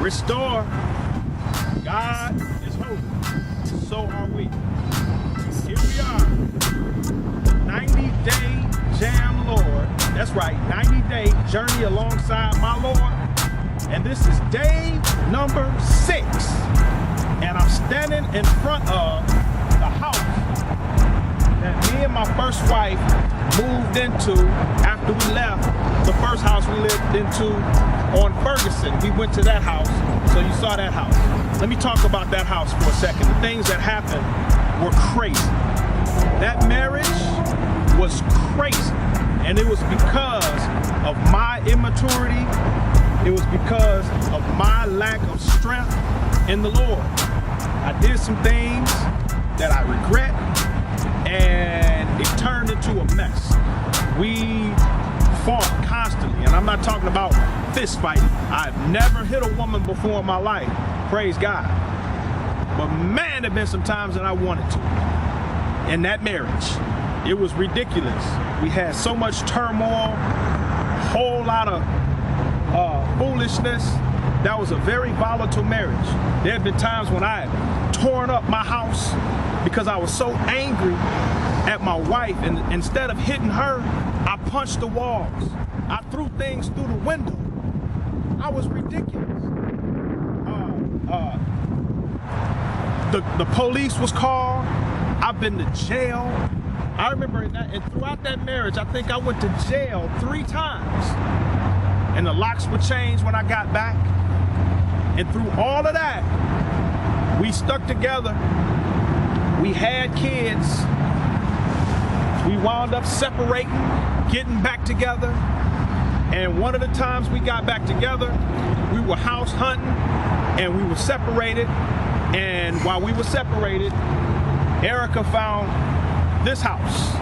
Restore. God is holy. So are we. Here we are. 90-day jam, Lord. That's right. 90-day journey alongside my Lord. And this is day number 6. And I'm standing in front of the house that me and my first wife moved into after we left the first house we lived into on Ferguson. We went to that house, so you saw that house. Let me talk about that house for a second. The things that happened were crazy. That marriage was crazy, and it was because of my immaturity. It was because of my lack of strength in the Lord. I did some things that I regret, and it turned into a mess. We fought constantly, and I'm not talking about fist fighting. I've never hit a woman before in my life, praise God. But man, there have been some times that I wanted to. In that marriage, it was ridiculous. We had so much turmoil, whole lot of foolishness. That was a very volatile marriage. There have been times when I had torn up my house because I was so angry at my wife, and instead of hitting her, I punched the walls. I threw things through the window. I was ridiculous. The police was called. I've been to jail. I remember and throughout that marriage, I think I went to jail 3 times. And the locks were changed when I got back. And through all of that, we stuck together. We had kids. We wound up separating, getting back together. And one of the times we got back together, we were house hunting and we were separated. And while we were separated, Erica found this house.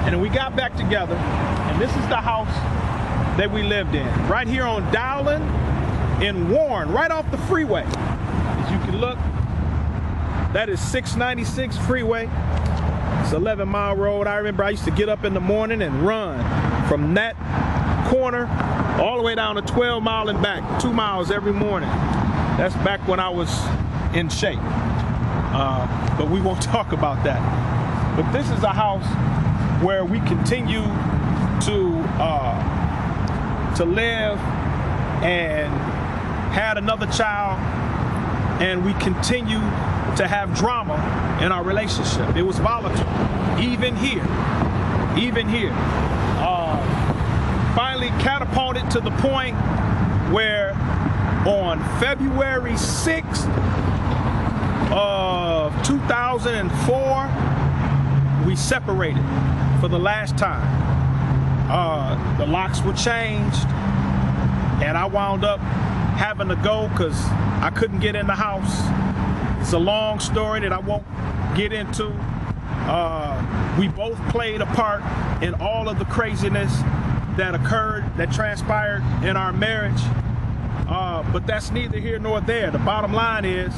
And then we got back together, and this is the house that we lived in. Right here on Dowling in Warren, right off the freeway. As you can look, that is 696 freeway. It's 11-mile road. I remember I used to get up in the morning and run from that corner all the way down to 12 Mile and back, 2 miles every morning. That's back when I was in shape. But we won't talk about that. But this is a house where we continue to live and had another child, and we continue to have drama in our relationship. It was volatile, even here. Finally catapulted to the point where on February 6th of 2004, we separated for the last time. The locks were changed, and I wound up having to go because I couldn't get in the house. It's a long story that I won't get into. We both played a part in all of the craziness that occurred, that transpired in our marriage. But that's neither here nor there. The bottom line is,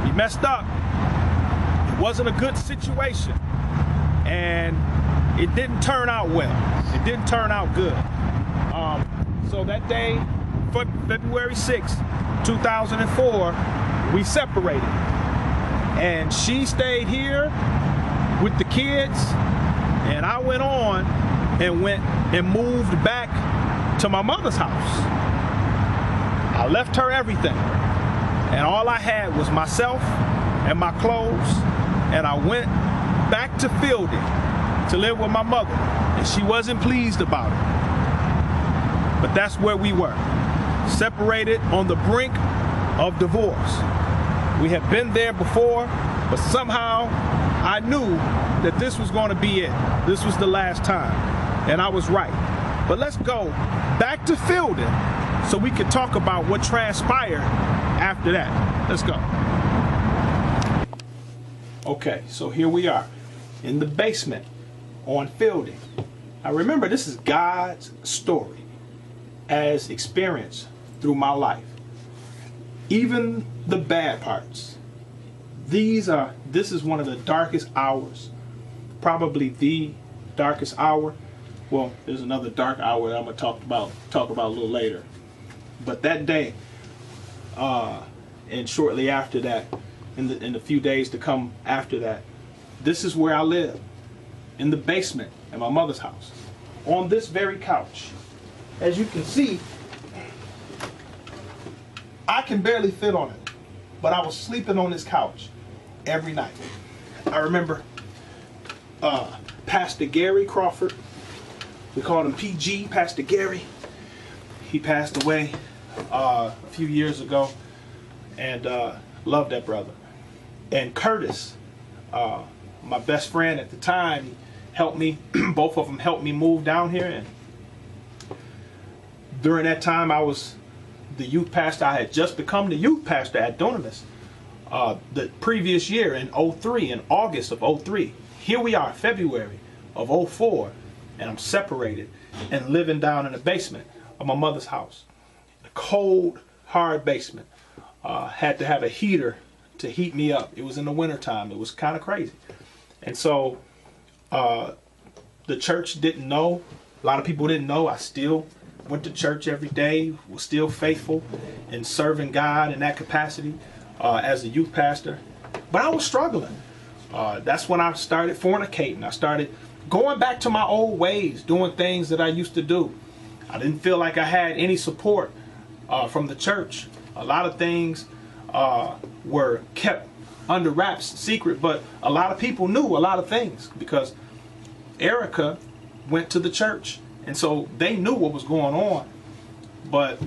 we messed up. It wasn't a good situation, and it didn't turn out well. It didn't turn out good. So that day, February 6th, 2004, we separated. And she stayed here with the kids, and I went on and moved back to my mother's house. I left her everything, and all I had was myself and my clothes, and I went back to Fielding to live with my mother, and she wasn't pleased about it. But that's where we were, separated on the brink of divorce. We had been there before, but somehow I knew that this was going to be it. This was the last time, and I was right. But let's go back to Fielding so we can talk about what transpired after that. Let's go. Okay, so here we are in the basement on Fielding. Now remember, this is God's story as experienced through my life. Even the bad parts. This is one of the darkest hours, probably the darkest hour. Well, there's another dark hour that I'm gonna talk about a little later. But that day, and shortly after that, in the few days to come after that, this is where I live, in the basement at my mother's house, on this very couch. As you can see, I can barely fit on it, but I was sleeping on this couch every night. I remember Pastor Gary Crawford, we called him PG, Pastor Gary. He passed away a few years ago, and loved that brother. And Curtis, my best friend at the time, helped me. Both of them helped me move down here. And during that time, I was the youth pastor. I had just become the youth pastor at Dunamis the previous year in 03, in August of 03. Here we are, February of 04, and I'm separated and living down in the basement of my mother's house. A cold, hard basement. Had to have a heater to heat me up. It was in the wintertime. It was kind of crazy. And so the church didn't know. A lot of people didn't know. I still went to church every day, was still faithful in serving God in that capacity as a youth pastor. But I was struggling. That's when I started fornicating. I started going back to my old ways, doing things that I used to do. I didn't feel like I had any support from the church. A lot of things were kept under wraps, secret, but a lot of people knew a lot of things because Erica went to the church, and so they knew what was going on, but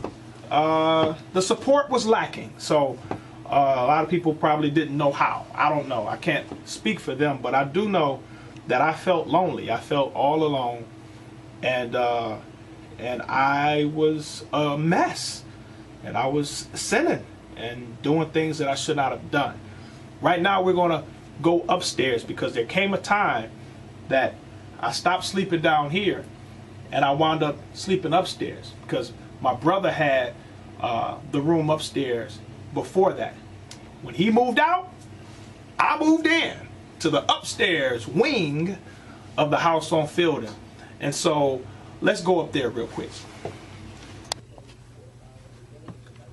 the support was lacking. So a lot of people probably didn't know how. I don't know. I can't speak for them, but I do know that I felt lonely. I felt all alone, and I was a mess, and I was sinning and doing things that I should not have done. Right now we're going to go upstairs because there came a time that I stopped sleeping down here and I wound up sleeping upstairs because my brother had the room upstairs before that. When he moved out, I moved in to the upstairs wing of the house on Fielding. And so let's go up there real quick.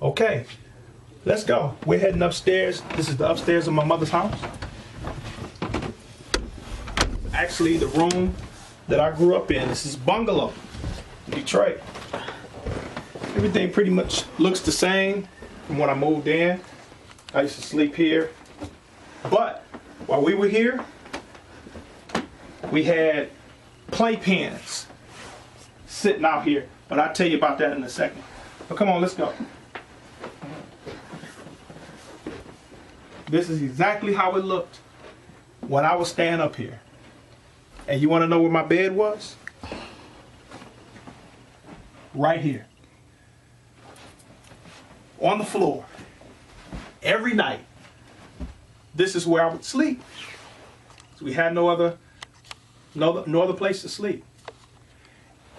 Okay, let's go. We're heading upstairs. This is the upstairs of my mother's house. Actually, the room that I grew up in. This is bungalow, Detroit. Everything pretty much looks the same from when I moved in. I used to sleep here. But while we were here, we had playpens sitting out here. But I'll tell you about that in a second. But come on, let's go. This is exactly how it looked when I was staying up here. And you want to know where my bed was? Right here. On the floor. Every night. This is where I would sleep. So we had no other place to sleep.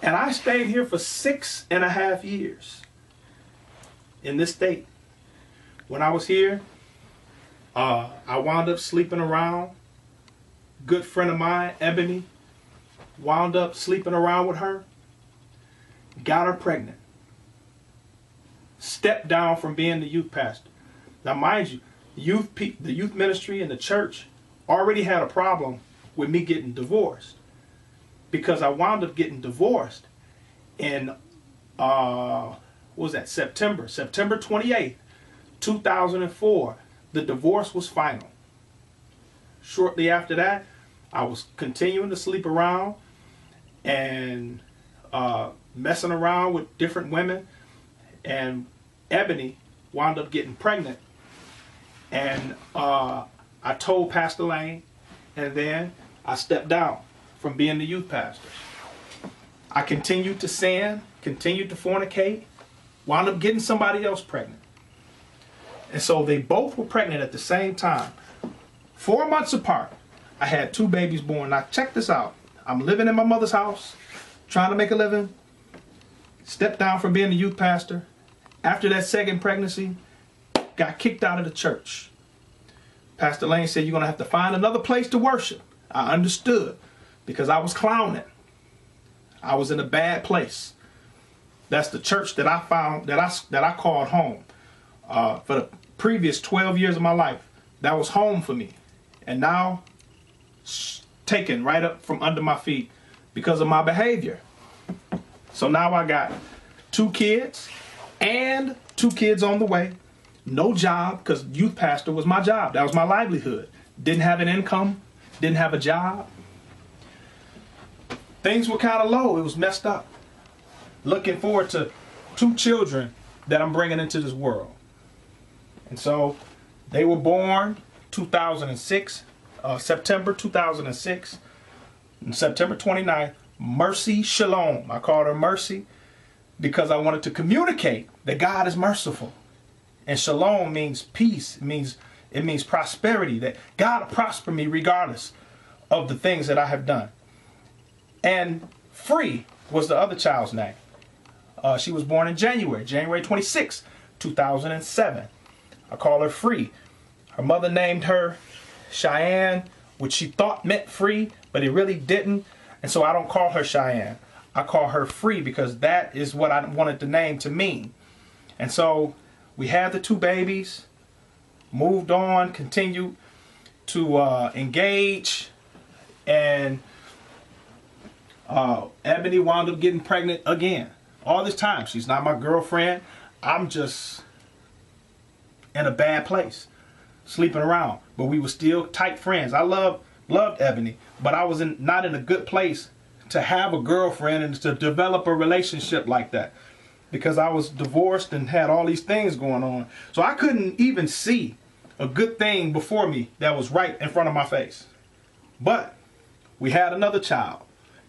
And I stayed here for 6.5 years in this state. When I was here, I wound up sleeping around. Good friend of mine, Ebony, wound up sleeping around with her. Got her pregnant. Stepped down from being the youth pastor. Now mind you, the youth ministry and the church already had a problem with me getting divorced. Because I wound up getting divorced in, what was that, September 28th, 2004. The divorce was final. Shortly after that, I was continuing to sleep around and messing around with different women. And Ebony wound up getting pregnant. And I told Pastor Lane, and then I stepped down from being the youth pastor. I continued to sin, continued to fornicate, wound up getting somebody else pregnant. And so they both were pregnant at the same time. 4 months apart, I had 2 babies born. Now check this out. I'm living in my mother's house, trying to make a living, stepped down from being the youth pastor. After that second pregnancy, got kicked out of the church. Pastor Lane said, you're going to have to find another place to worship. I understood because I was clowning. I was in a bad place. That's the church that I found, that I called home. For the previous 12 years of my life, that was home for me. And now, taken right up from under my feet because of my behavior. So now I got 2 kids and 2 kids on the way. No job, because youth pastor was my job. That was my livelihood. Didn't have an income, didn't have a job. Things were kind of low. It was messed up. Looking forward to 2 children that I'm bringing into this world. And so they were born 2006, September 2006, and September 29th, Mercy Shalom. I called her Mercy because I wanted to communicate that God is merciful. And Shalom means peace. It means prosperity, that God will prosper me regardless of the things that I have done. And Free was the other child's name. She was born in January 26, 2007. I call her Free. Her mother named her Cheyenne, which she thought meant free, but it really didn't. And so I don't call her Cheyenne. I call her Free because that is what I wanted the name to mean. And so we had the 2 babies, moved on, continued to engage, and Ebony wound up getting pregnant again. All this time, she's not my girlfriend. I'm just in a bad place, sleeping around. But we were still tight friends. I loved Ebony, but I was not in a good place to have a girlfriend and to develop a relationship like that, because I was divorced and had all these things going on. So I couldn't even see a good thing before me that was right in front of my face. But we had another child.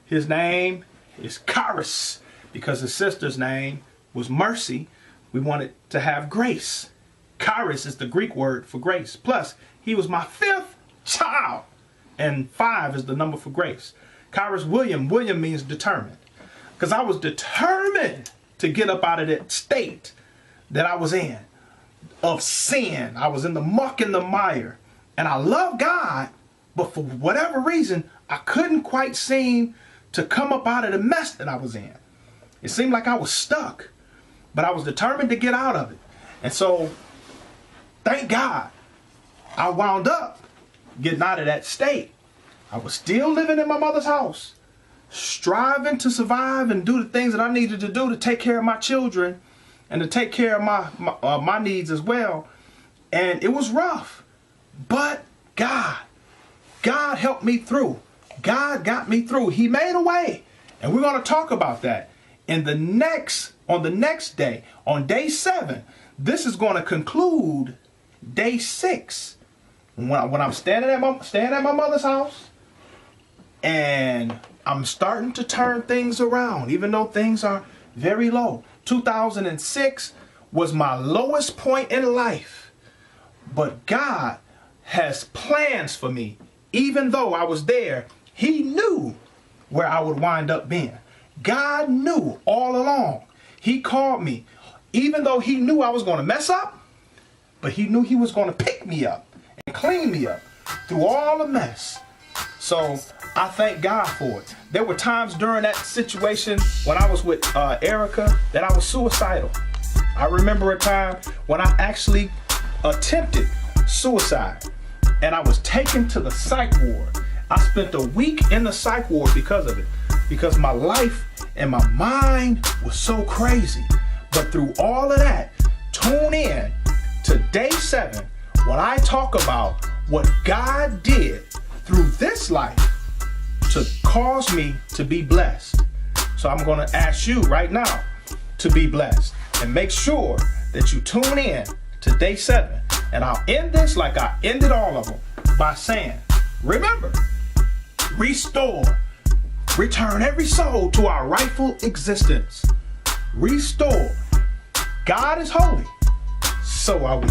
His name is Karis, because his sister's name was Mercy. We wanted to have grace. Karis is the Greek word for grace. Plus, he was my 5th child. And 5 is the number for grace. Karis William. William means determined. Because I was determined to get up out of that state that I was in, of sin. I was in the muck and the mire. And I love God, but for whatever reason, I couldn't quite seem to come up out of the mess that I was in. It seemed like I was stuck, but I was determined to get out of it. And so, thank God, I wound up getting out of that state. I was still living in my mother's house, striving to survive and do the things that I needed to do to take care of my children and to take care of my needs as well. And it was rough, but God helped me through. God got me through. He made a way. And we're going to talk about that on the next day, on day 7. This is going to conclude day 6. When I'm standing at my mother's house, and I'm starting to turn things around, even though things are very low. 2006 was my lowest point in life. But God has plans for me. Even though I was there, He knew where I would wind up being. God knew all along. He called me. Even though He knew I was going to mess up, but He knew He was going to pick me up and clean me up through all the mess. So I thank God for it. There were times during that situation when I was with Erica that I was suicidal. I remember a time when I actually attempted suicide, and I was taken to the psych ward. I spent a week in the psych ward because of it, because my life and my mind was so crazy. But through all of that, tune in to day 7 when I talk about what God did through this life to cause me to be blessed. So I'm going to ask you right now to be blessed, and make sure that you tune in to day 7. And I'll end this like I ended all of them by saying, remember, restore, return every soul to our rightful existence. Restore. God is holy. So are we.